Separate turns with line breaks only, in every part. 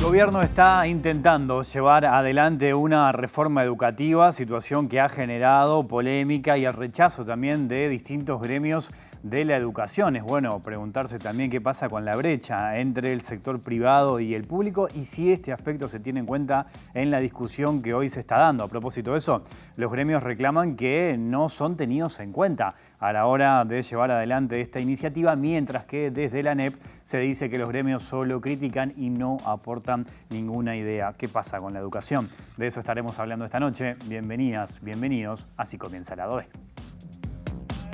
gobierno está intentando llevar adelante una reforma educativa, situación que ha generado polémica y el rechazo también de distintos gremios de la educación. Es bueno preguntarse también qué pasa con la brecha entre el sector privado y el público y si este aspecto se tiene en cuenta en la discusión que hoy se está dando. A propósito de eso, los gremios reclaman que no son tenidos en cuenta a la hora de llevar adelante esta iniciativa, mientras que desde la ANEP se dice que los gremios solo critican y no aportan ninguna idea. ¿Qué pasa con la educación? De eso estaremos hablando esta noche. Bienvenidas, bienvenidos. Así comienza la DOE.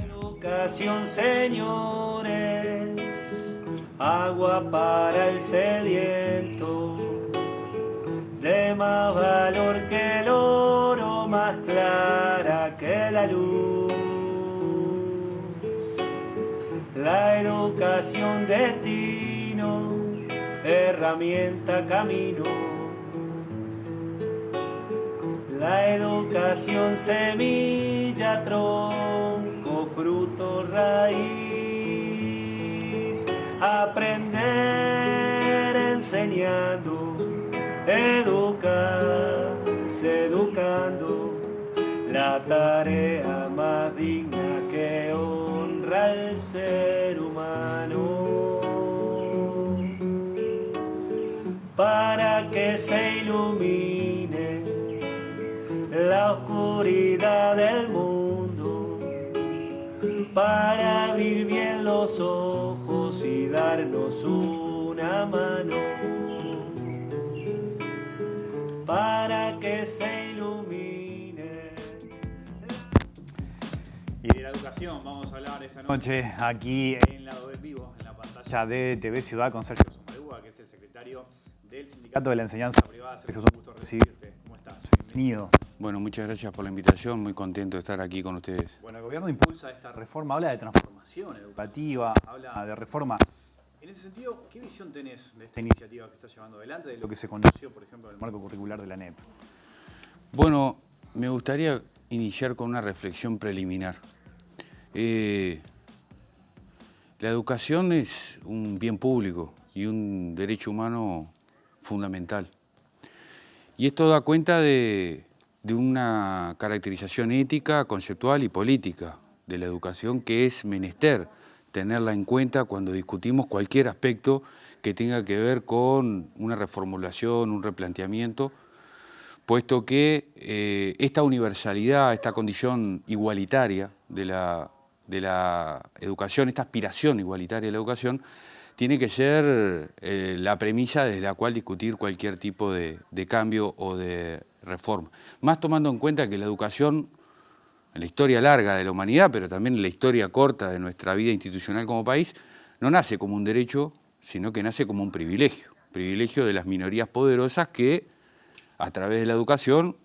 Educación, señores, agua para el sediento, de más valor que el oro, más clara que la luz. La educación, destino, herramienta, camino. La educación, semilla, tronco, fruto, raíz. Aprender enseñando, educarse educando, la tarea más digna que honra al ser humano. Para que se ilumine la oscuridad del mundo, para abrir bien los ojos y darnos una mano, para que se ilumine.
Y de la educación vamos a hablar esta noche aquí en la DOE Vivo, en la pantalla de TV Ciudad, con Sergio Sumarúa, que es el secretario del Sindicato de la Enseñanza Privada. Sergio, es un gusto recibirte. ¿Cómo estás? Bienvenido.
Bueno, muchas gracias por la invitación, muy contento de estar aquí con ustedes.
Bueno, el gobierno impulsa esta reforma, habla de transformación educativa, habla de reforma. En ese sentido, ¿qué visión tenés de esta iniciativa que está llevando adelante, de lo que se conoció, por ejemplo, en el marco curricular de la ANEP?
Bueno, me gustaría iniciar con una reflexión preliminar. La educación es un bien público y un derecho humano fundamental. Y esto da cuenta de una caracterización ética, conceptual y política de la educación que es menester tenerla en cuenta cuando discutimos cualquier aspecto que tenga que ver con una reformulación, un replanteamiento, puesto que esta universalidad, esta condición igualitaria de la educación, esta aspiración igualitaria de la educación, tiene que ser la premisa desde la cual discutir cualquier tipo de cambio o de reforma. Más tomando en cuenta que la educación, en la historia larga de la humanidad, pero también en la historia corta de nuestra vida institucional como país, no nace como un derecho, sino que nace como un privilegio de las minorías poderosas que, a través de la educación,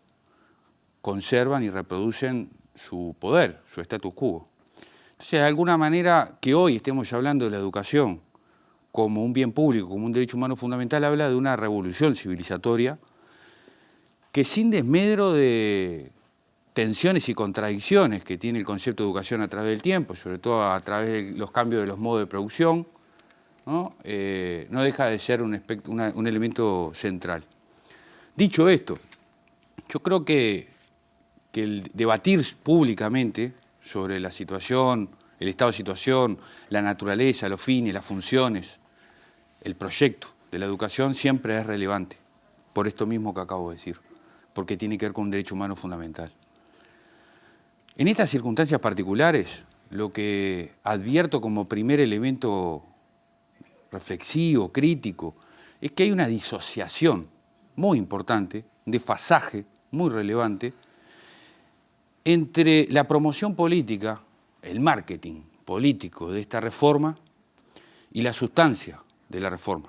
conservan y reproducen su poder, su status quo. Entonces, de alguna manera, que hoy estemos hablando de la educación como un bien público, como un derecho humano fundamental, habla de una revolución civilizatoria que, sin desmedro de tensiones y contradicciones que tiene el concepto de educación a través del tiempo, sobre todo a través de los cambios de los modos de producción, no deja de ser un elemento central. Dicho esto, yo creo que el debatir públicamente sobre la situación, el estado de situación, la naturaleza, los fines, las funciones, el proyecto de la educación siempre es relevante, por esto mismo que acabo de decir, porque tiene que ver con un derecho humano fundamental. En estas circunstancias particulares, lo que advierto como primer elemento reflexivo, crítico, es que hay una disociación muy importante, un desfasaje muy relevante, entre la promoción política, el marketing político de esta reforma y la sustancia de la reforma.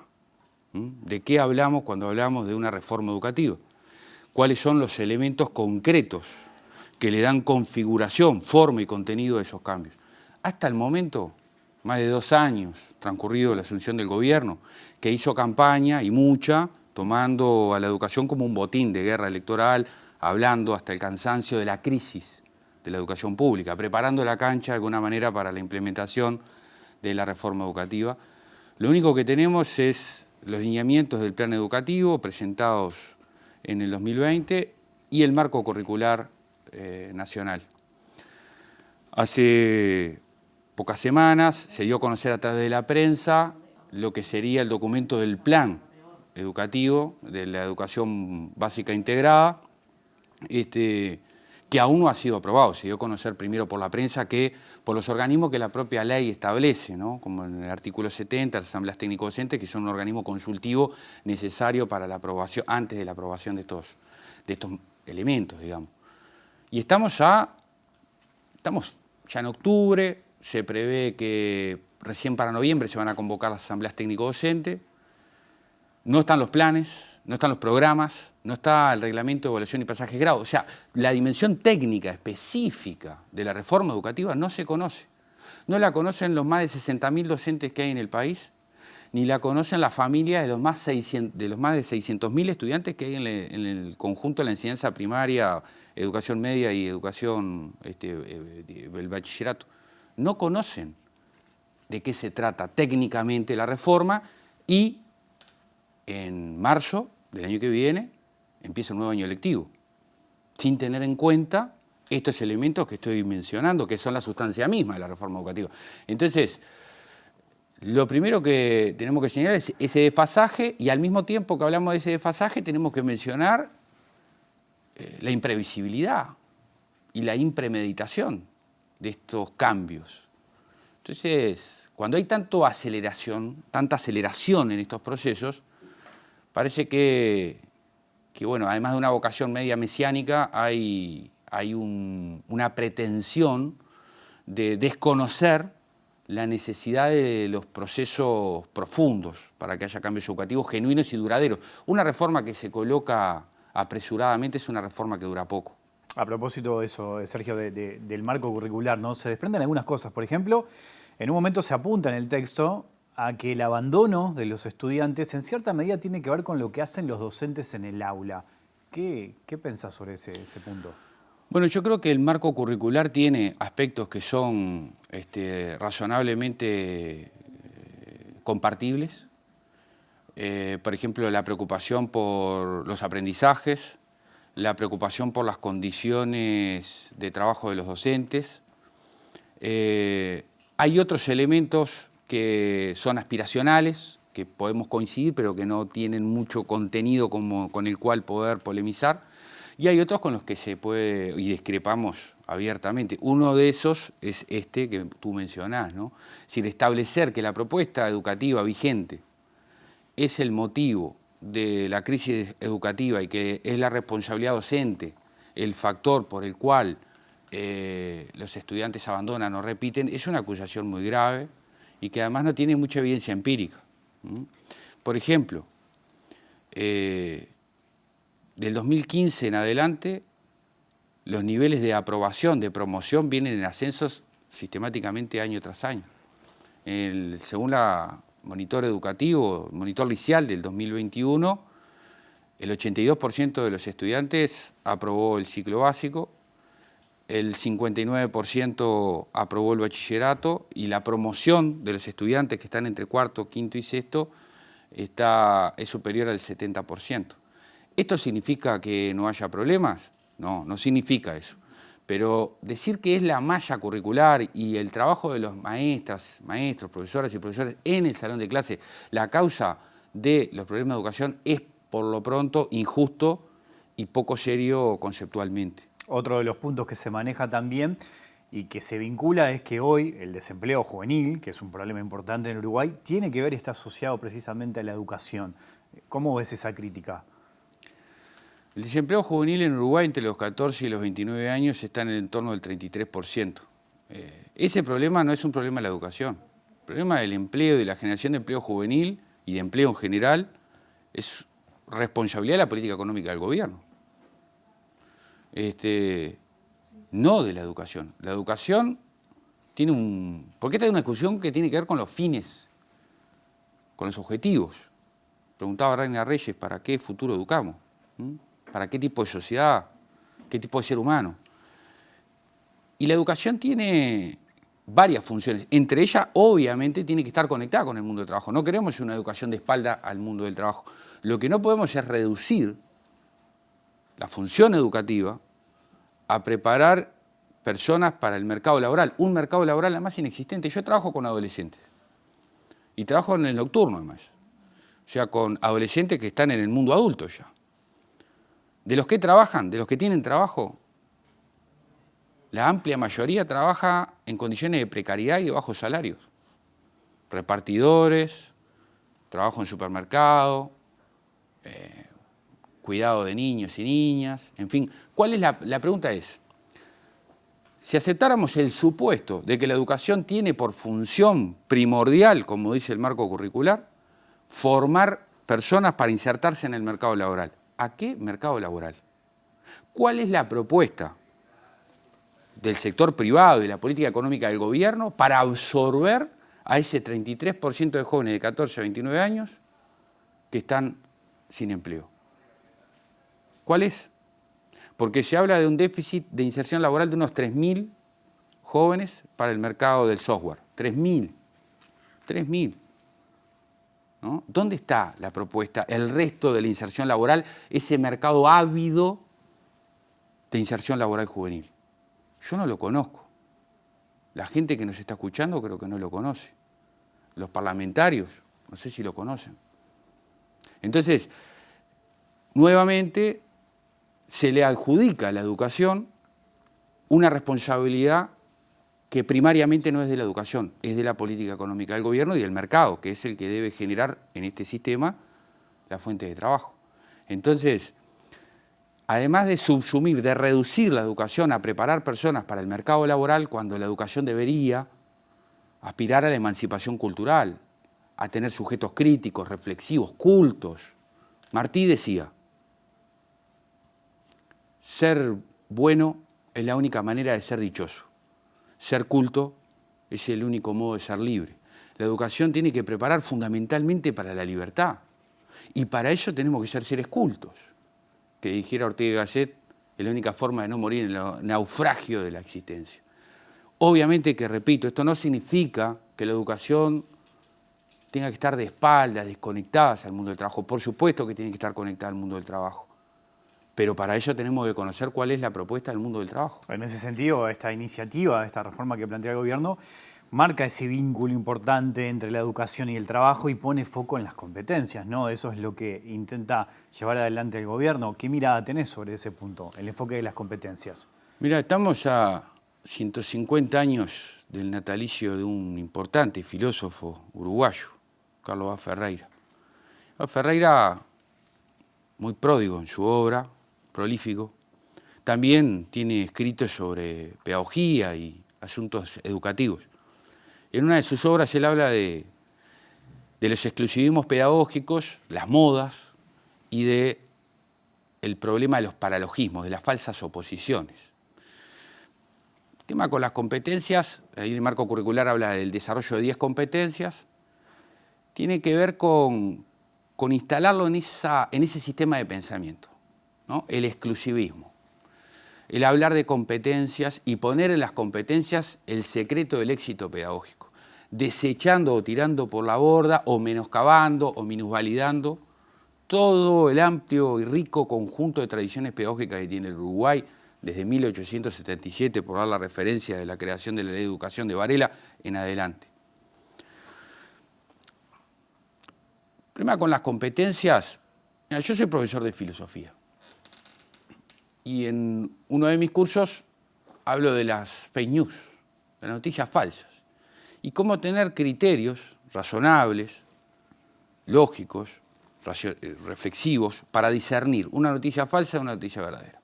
¿De qué hablamos cuando hablamos de una reforma educativa? ¿Cuáles son los elementos concretos que le dan configuración, forma y contenido a esos cambios? Hasta el momento, más de 2 años transcurrido la asunción del gobierno, que hizo campaña y mucha, tomando a la educación como un botín de guerra electoral, hablando hasta el cansancio de la crisis de la educación pública, preparando la cancha de alguna manera para la implementación de la reforma educativa. Lo único que tenemos es los lineamientos del plan educativo presentados en el 2020 y el marco curricular nacional. Hace pocas semanas se dio a conocer a través de la prensa lo que sería el documento del plan educativo de la educación básica integrada, que aún no ha sido aprobado. Se dio a conocer primero por la prensa que por los organismos que la propia ley establece, ¿no? Como en el artículo 70, las asambleas técnico-docentes, que son un organismo consultivo necesario para la aprobación, antes de la aprobación de estos elementos, digamos. Y estamos ya en octubre, se prevé que recién para noviembre se van a convocar las asambleas técnico-docentes. No están los planes, no están los programas, no está el reglamento de evaluación y pasajes de grado. O sea, la dimensión técnica específica de la reforma educativa no se conoce. No la conocen los más de 60.000 docentes que hay en el país, ni la conocen las familias de los más de 600.000 estudiantes que hay en el conjunto de la enseñanza primaria, educación media y educación, el bachillerato. No conocen de qué se trata técnicamente la reforma y en marzo del año que viene empieza un nuevo año lectivo, sin tener en cuenta estos elementos que estoy mencionando, que son la sustancia misma de la reforma educativa. Entonces, lo primero que tenemos que señalar es ese desfasaje, y al mismo tiempo que hablamos de ese desfasaje tenemos que mencionar la imprevisibilidad y la impremeditación de estos cambios. Entonces, cuando hay tanta aceleración en estos procesos, parece que bueno, además de una vocación media mesiánica, hay una pretensión de desconocer la necesidad de los procesos profundos para que haya cambios educativos genuinos y duraderos. Una reforma que se coloca apresuradamente es una reforma que dura poco.
A propósito de eso, Sergio, del marco curricular, ¿no? Se desprenden algunas cosas. Por ejemplo, en un momento se apunta en el texto a que el abandono de los estudiantes en cierta medida tiene que ver con lo que hacen los docentes en el aula. ¿Qué pensás sobre ese punto?
Bueno, yo creo que el marco curricular tiene aspectos que son razonablemente compartibles. Por ejemplo, la preocupación por los aprendizajes, la preocupación por las condiciones de trabajo de los docentes. Hay otros elementos que son aspiracionales, que podemos coincidir, pero que no tienen mucho contenido con el cual poder polemizar. Y hay otros con los que se puede, y discrepamos abiertamente. Uno de esos es este que tú mencionás, ¿no? Es decir, establecer que la propuesta educativa vigente es el motivo de la crisis educativa y que es la responsabilidad docente el factor por el cual los estudiantes abandonan o repiten, es una acusación muy grave y que además no tiene mucha evidencia empírica. Por ejemplo, del 2015 en adelante, los niveles de aprobación, de promoción, vienen en ascensos sistemáticamente año tras año. Según la monitor educativo, monitor licial del 2021, el 82% de los estudiantes aprobó el ciclo básico, el 59% aprobó el bachillerato y la promoción de los estudiantes que están entre cuarto, quinto y sexto es superior al 70%. ¿Esto significa que no haya problemas? No, no significa eso. Pero decir que es la malla curricular y el trabajo de los maestros, profesoras y profesores en el salón de clase la causa de los problemas de educación es, por lo pronto, injusto y poco serio conceptualmente.
Otro de los puntos que se maneja también y que se vincula es que hoy el desempleo juvenil, que es un problema importante en Uruguay, tiene que ver y está asociado precisamente a la educación. ¿Cómo ves esa crítica?
El desempleo juvenil en Uruguay entre los 14 y los 29 años está en el entorno del 33%. Ese problema no es un problema de la educación. El problema del empleo y de la generación de empleo juvenil y de empleo en general es responsabilidad de la política económica del gobierno. No de la educación. La educación tiene porque esta es una discusión que tiene que ver con los fines, con los objetivos. Preguntaba Reina Reyes, ¿para qué futuro educamos? ¿Para qué tipo de sociedad? ¿Qué tipo de ser humano? Y la educación tiene varias funciones. Entre ellas, obviamente, tiene que estar conectada con el mundo del trabajo. No queremos una educación de espalda al mundo del trabajo. Lo que no podemos es reducir la función educativa a preparar personas para el mercado laboral. Un mercado laboral además inexistente. Yo trabajo con adolescentes. Y trabajo en el nocturno además. O sea, con adolescentes que están en el mundo adulto ya. De los que trabajan, de los que tienen trabajo, la amplia mayoría trabaja en condiciones de precariedad y de bajos salarios. Repartidores, trabajo en supermercado, cuidado de niños y niñas, en fin. ¿Cuál es la pregunta es, si aceptáramos el supuesto de que la educación tiene por función primordial, como dice el marco curricular, formar personas para insertarse en el mercado laboral. ¿A qué mercado laboral? ¿Cuál es la propuesta del sector privado y la política económica del gobierno para absorber a ese 33% de jóvenes de 14 a 29 años que están sin empleo? ¿Cuál es? Porque se habla de un déficit de inserción laboral de unos 3.000 jóvenes para el mercado del software. 3.000. 3.000. ¿No? ¿Dónde está la propuesta, el resto de la inserción laboral, ese mercado ávido de inserción laboral juvenil? Yo no lo conozco. La gente que nos está escuchando creo que no lo conoce. Los parlamentarios, no sé si lo conocen. Entonces, nuevamente se le adjudica a la educación una responsabilidad que primariamente no es de la educación, es de la política económica del gobierno y del mercado, que es el que debe generar en este sistema la fuente de trabajo. Entonces, además de subsumir, de reducir la educación a preparar personas para el mercado laboral, cuando la educación debería aspirar a la emancipación cultural, a tener sujetos críticos, reflexivos, cultos. Martí decía, ser bueno es la única manera de ser dichoso. Ser culto es el único modo de ser libre. La educación tiene que preparar fundamentalmente para la libertad. Y para ello tenemos que ser seres cultos. Que dijera Ortega y Gasset, es la única forma de no morir en el naufragio de la existencia. Obviamente que, repito, esto no significa que la educación tenga que estar de espaldas, desconectadas al mundo del trabajo. Por supuesto que tiene que estar conectada al mundo del trabajo. Pero para ello tenemos que conocer cuál es la propuesta del mundo del trabajo.
En ese sentido, esta iniciativa, esta reforma que plantea el gobierno, marca ese vínculo importante entre la educación y el trabajo y pone foco en las competencias, ¿no? Eso es lo que intenta llevar adelante el gobierno. ¿Qué mirada tenés sobre ese punto, el enfoque de las competencias?
Mira, estamos a 150 años del natalicio de un importante filósofo uruguayo, Carlos Vaz Ferreira. Vaz Ferreira, muy pródigo en su obra, prolífico, también tiene escritos sobre pedagogía y asuntos educativos. En una de sus obras él habla de los exclusivismos pedagógicos, las modas y del problema de los paralogismos, de las falsas oposiciones. El tema con las competencias, ahí el marco curricular habla del desarrollo de 10 competencias, tiene que ver con instalarlo en ese sistema de pensamiento, ¿no? El exclusivismo, el hablar de competencias y poner en las competencias el secreto del éxito pedagógico, desechando o tirando por la borda o menoscabando o minusvalidando todo el amplio y rico conjunto de tradiciones pedagógicas que tiene el Uruguay desde 1877, por dar la referencia de la creación de la Ley de Educación de Varela en adelante. El problema con las competencias, mira, yo soy profesor de filosofía y en uno de mis cursos hablo de las fake news, de las noticias falsas, y cómo tener criterios razonables, lógicos, reflexivos, para discernir una noticia falsa de una noticia verdadera.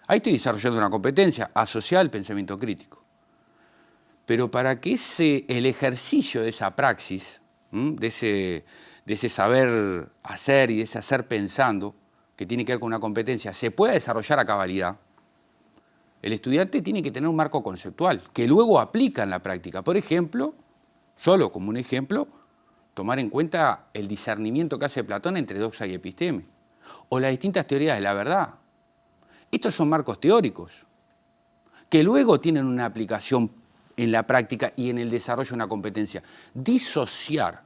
Ahí estoy desarrollando una competencia asociada al pensamiento crítico. Pero para que el ejercicio de esa praxis, de ese saber hacer y de ese hacer pensando, que tiene que ver con una competencia, se pueda desarrollar a cabalidad, el estudiante tiene que tener un marco conceptual, que luego aplica en la práctica. Por ejemplo, solo como un ejemplo, tomar en cuenta el discernimiento que hace Platón entre doxa y episteme, o las distintas teorías de la verdad. Estos son marcos teóricos, que luego tienen una aplicación en la práctica y en el desarrollo de una competencia. Disociar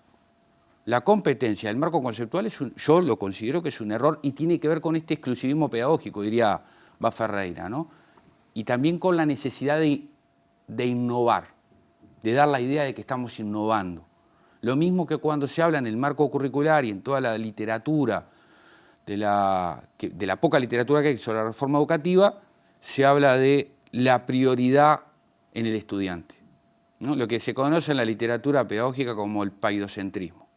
la competencia del marco conceptual yo lo considero que es un error y tiene que ver con este exclusivismo pedagógico, diría Bas Ferreira, ¿no? Y también con la necesidad de innovar, de dar la idea de que estamos innovando. Lo mismo que cuando se habla en el marco curricular y en toda la literatura, de la poca literatura que hay sobre la reforma educativa, se habla de la prioridad en el estudiante, ¿no? Lo que se conoce en la literatura pedagógica como el paidocentrismo.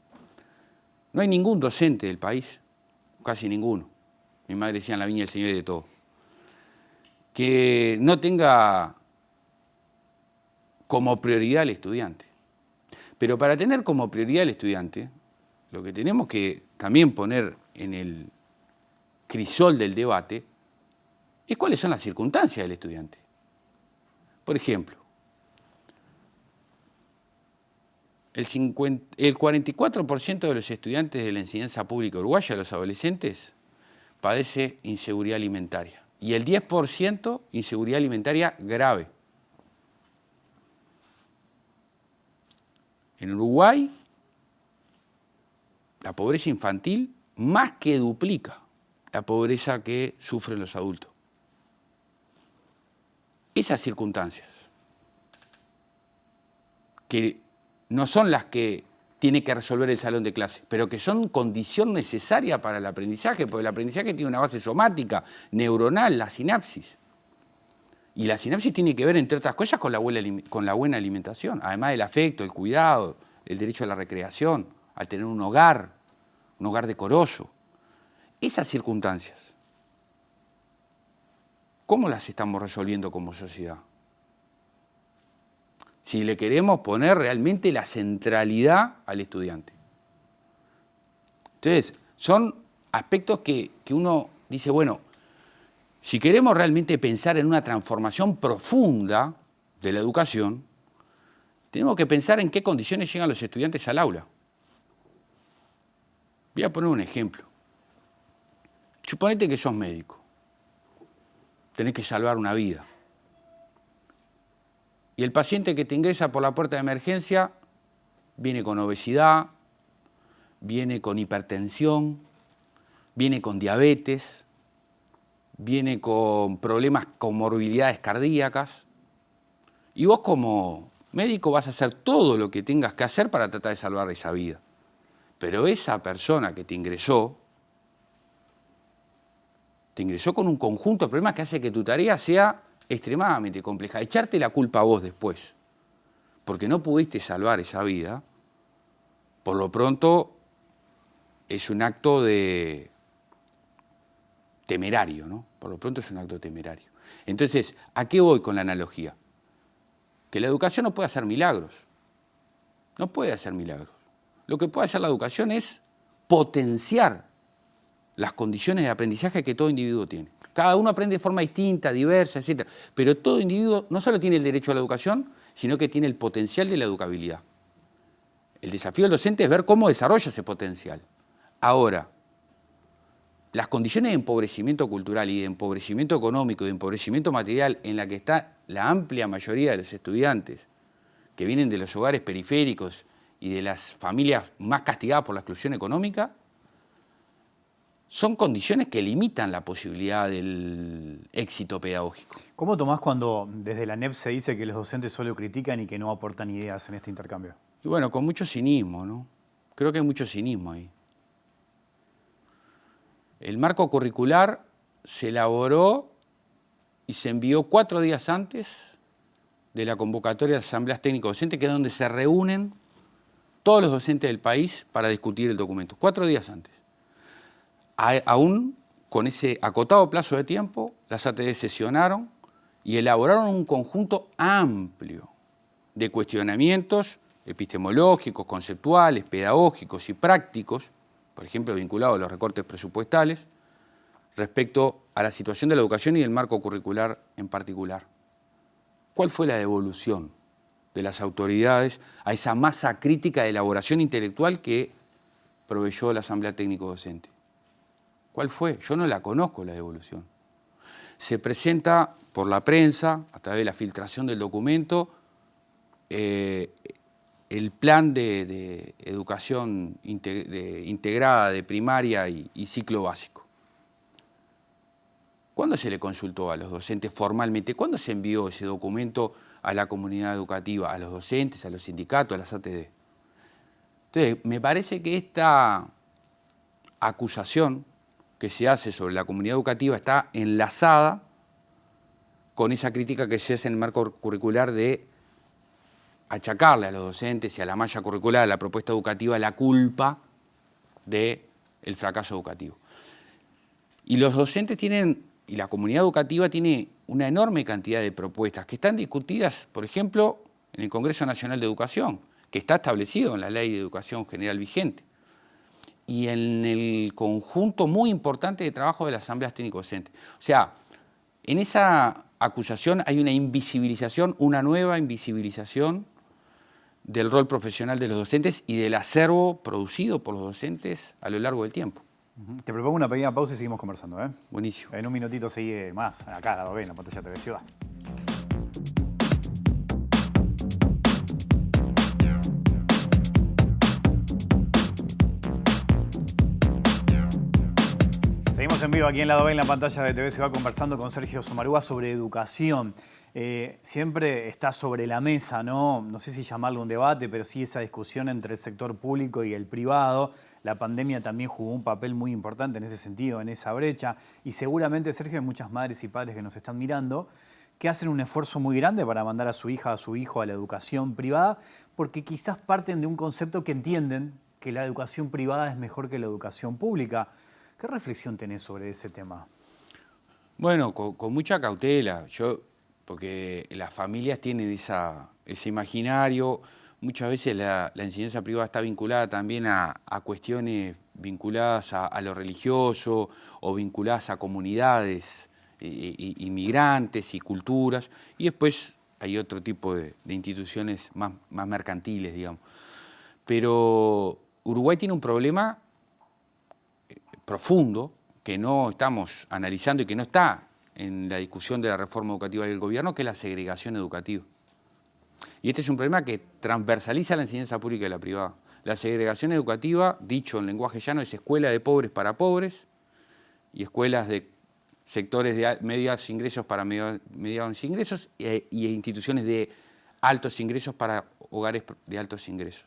No hay ningún docente del país, casi ninguno, mi madre decía en la viña del Señor y de todo, que no tenga como prioridad al estudiante. Pero para tener como prioridad al estudiante, lo que tenemos que también poner en el crisol del debate es cuáles son las circunstancias del estudiante. Por ejemplo, el 44% de los estudiantes de la enseñanza pública uruguaya, los adolescentes, padece inseguridad alimentaria. Y el 10% inseguridad alimentaria grave. En Uruguay, la pobreza infantil más que duplica la pobreza que sufren los adultos. Esas circunstancias, que no son las que tiene que resolver el salón de clase, pero que son condición necesaria para el aprendizaje, porque el aprendizaje tiene una base somática, neuronal, la sinapsis. Y la sinapsis tiene que ver, entre otras cosas, con la buena alimentación, además del afecto, el cuidado, el derecho a la recreación, al tener un hogar decoroso. Esas circunstancias, ¿cómo las estamos resolviendo como sociedad? Si le queremos poner realmente la centralidad al estudiante. Entonces, son aspectos que uno dice, bueno, si queremos realmente pensar en una transformación profunda de la educación, tenemos que pensar en qué condiciones llegan los estudiantes al aula. Voy a poner un ejemplo. Suponete que sos médico. Tenés que salvar una vida. Y el paciente que te ingresa por la puerta de emergencia viene con obesidad, viene con hipertensión, viene con diabetes, viene con problemas, comorbilidades cardíacas. Y vos como médico vas a hacer todo lo que tengas que hacer para tratar de salvar esa vida. Pero esa persona que te ingresó con un conjunto de problemas que hace que tu tarea sea extremadamente compleja. Echarte la culpa a vos después, porque no pudiste salvar esa vida, por lo pronto es un acto temerario, ¿no? Por lo pronto es un acto temerario. Entonces, ¿a qué voy con la analogía? Que la educación no puede hacer milagros. No puede hacer milagros. Lo que puede hacer la educación es potenciar las condiciones de aprendizaje que todo individuo tiene. Cada uno aprende de forma distinta, diversa, etc. Pero todo individuo no solo tiene el derecho a la educación, sino que tiene el potencial de la educabilidad. El desafío del docente es ver cómo desarrolla ese potencial. Ahora, las condiciones de empobrecimiento cultural y de empobrecimiento económico, de empobrecimiento material en la que está la amplia mayoría de los estudiantes que vienen de los hogares periféricos y de las familias más castigadas por la exclusión económica, son condiciones que limitan la posibilidad del éxito pedagógico.
¿Cómo tomás cuando desde la ANEP se dice que los docentes solo critican y que no aportan ideas en este intercambio?
Y bueno, con mucho cinismo, ¿no? Creo que hay mucho cinismo ahí. El marco curricular se elaboró y se envió 4 días antes de la convocatoria de asambleas técnico-docentes, que es donde se reúnen todos los docentes del país para discutir el documento. 4 días antes. Aún con ese acotado plazo de tiempo, las ATD sesionaron y elaboraron un conjunto amplio de cuestionamientos epistemológicos, conceptuales, pedagógicos y prácticos, por ejemplo, vinculados a los recortes presupuestales, respecto a la situación de la educación y del marco curricular en particular. ¿Cuál fue la devolución de las autoridades a esa masa crítica de elaboración intelectual que proveyó la Asamblea Técnico-Docente? ¿Cuál fue? Yo no la conozco, la devolución. Se presenta por la prensa, a través de la filtración del documento, el plan de educación integrada de primaria y ciclo básico. ¿Cuándo se le consultó a los docentes formalmente? ¿Cuándo se envió ese documento a la comunidad educativa, a los docentes, a los sindicatos, a las ATD? Entonces, me parece que esta acusación que se hace sobre la comunidad educativa está enlazada con esa crítica que se hace en el marco curricular de achacarle a los docentes y a la malla curricular, a la propuesta educativa, la culpa del fracaso educativo. Y los docentes tienen, y la comunidad educativa tiene una enorme cantidad de propuestas que están discutidas, por ejemplo, en el Congreso Nacional de Educación, que está establecido en la Ley de Educación General vigente, y en el conjunto muy importante de trabajo de las asambleas técnico-docentes. O sea, en esa acusación hay una invisibilización, una nueva invisibilización del rol profesional de los docentes y del acervo producido por los docentes a lo largo del tiempo.
Te propongo una pequeña pausa y seguimos conversando, ¿eh?
Buenísimo.
En un minutito sigue más, acá, la novena, pantalla TV Ciudad. Seguimos en vivo aquí en Lado B, en la pantalla de TV Ciudad, conversando con Sergio Somarúa sobre educación. Siempre está sobre la mesa, ¿no? No sé si llamarlo un debate, pero sí esa discusión entre el sector público y el privado. La pandemia también jugó un papel muy importante en ese sentido, en esa brecha. Y seguramente, Sergio, hay muchas madres y padres que nos están mirando que hacen un esfuerzo muy grande para mandar a su hija, a su hijo a la educación privada, porque quizás parten de un concepto que entienden que la educación privada es mejor que la educación pública. ¿Qué reflexión tenés sobre ese tema?
Bueno, con mucha cautela, porque las familias tienen ese imaginario. Muchas veces la enseñanza privada está vinculada también a cuestiones vinculadas a lo religioso o vinculadas a comunidades inmigrantes y culturas. Y después hay otro tipo de instituciones más mercantiles, digamos. Pero Uruguay tiene un problema profundo que no estamos analizando y que no está en la discusión de la reforma educativa del gobierno, que es la segregación educativa. Y este es un problema que transversaliza la enseñanza pública y la privada. La segregación educativa, dicho en lenguaje llano, es escuela de pobres para pobres y escuelas de sectores de medios ingresos para medianos ingresos y instituciones de altos ingresos para hogares de altos ingresos.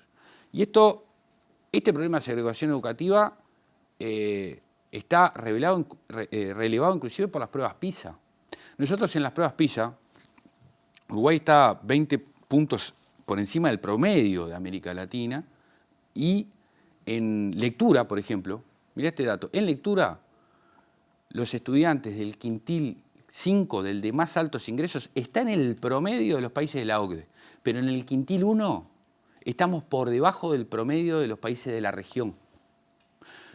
Y este problema de segregación educativa está relevado inclusive por las pruebas PISA. Nosotros en las pruebas PISA, Uruguay está 20 puntos por encima del promedio de América Latina, y en lectura, por ejemplo, mirá este dato, en lectura los estudiantes del quintil 5, del de más altos ingresos, están en el promedio de los países de la OCDE, pero en el quintil 1 estamos por debajo del promedio de los países de la región.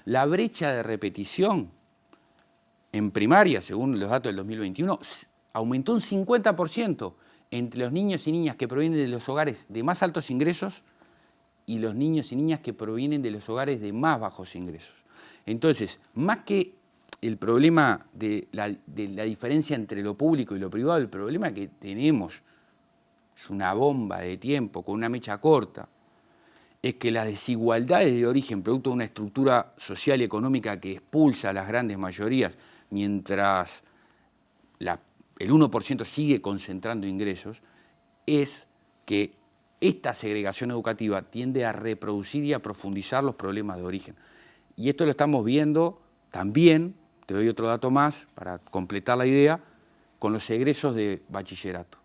La brecha de repetición en primaria, según los datos del 2021, aumentó un 50% entre los niños y niñas que provienen de los hogares de más altos ingresos y los niños y niñas que provienen de los hogares de más bajos ingresos. Entonces, más que el problema de la diferencia entre lo público y lo privado, el problema que tenemos es una bomba de tiempo con una mecha corta, es que las desigualdades de origen, producto de una estructura social y económica que expulsa a las grandes mayorías, mientras el 1% sigue concentrando ingresos, es que esta segregación educativa tiende a reproducir y a profundizar los problemas de origen. Y esto lo estamos viendo también, te doy otro dato más para completar la idea, con los egresos de bachillerato.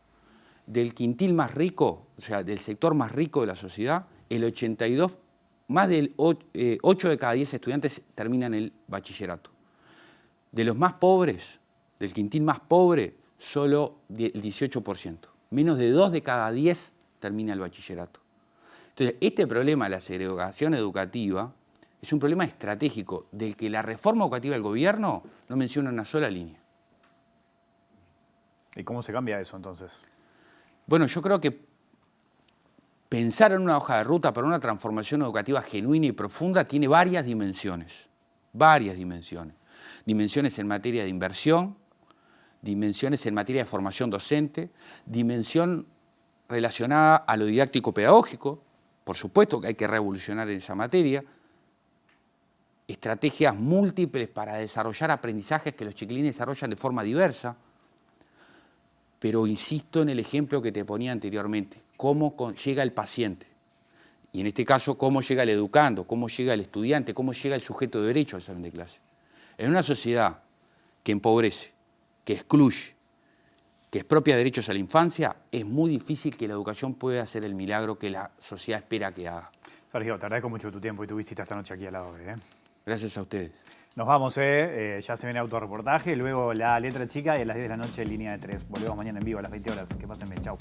Del quintil más rico, o sea, del sector más rico de la sociedad, el 82, más del 8 de cada 10 estudiantes terminan el bachillerato. De los más pobres, del quintil más pobre, solo el 18%. Menos de 2 de cada 10 termina el bachillerato. Entonces, este problema de la segregación educativa es un problema estratégico del que la reforma educativa del gobierno no menciona una sola línea.
¿Y cómo se cambia eso entonces?
Bueno, yo creo que pensar en una hoja de ruta para una transformación educativa genuina y profunda tiene varias dimensiones. Varias dimensiones. Dimensiones en materia de inversión, dimensiones en materia de formación docente, dimensión relacionada a lo didáctico-pedagógico, por supuesto que hay que revolucionar en esa materia, estrategias múltiples para desarrollar aprendizajes que los chiquilines desarrollan de forma diversa, pero insisto en el ejemplo que te ponía anteriormente, cómo llega el paciente, y en este caso cómo llega el educando, cómo llega el estudiante, cómo llega el sujeto de derecho al salón de clase. En una sociedad que empobrece, que excluye, que expropia derechos a la infancia, es muy difícil que la educación pueda hacer el milagro que la sociedad espera que haga.
Sergio, te agradezco mucho tu tiempo y tu visita esta noche aquí al lado de.
Gracias a ustedes.
Nos vamos, ya se viene autorreportaje, luego la letra chica y a las 10 de la noche línea de 3. Volvemos mañana en vivo a las 20 horas. Que pasen bien, chau.